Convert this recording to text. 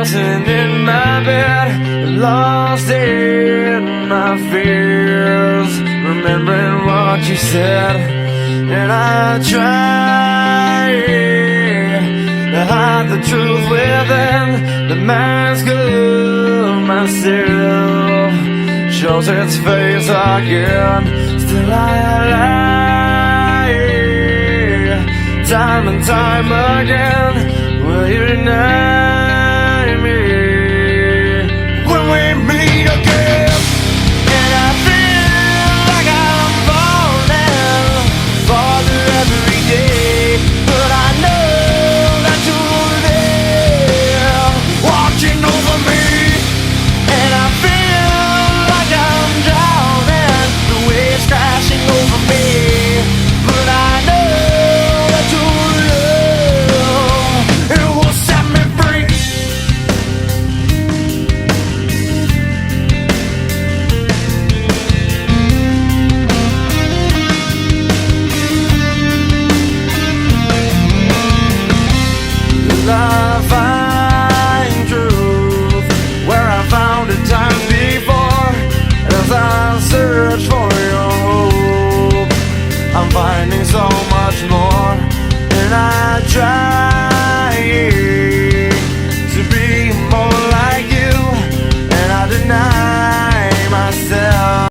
tossing in my bed, lost in my fears, remembering what you said. And I try to hide the truth within. The mask of myself shows its face again. Still I lie, time and time again. Will you deny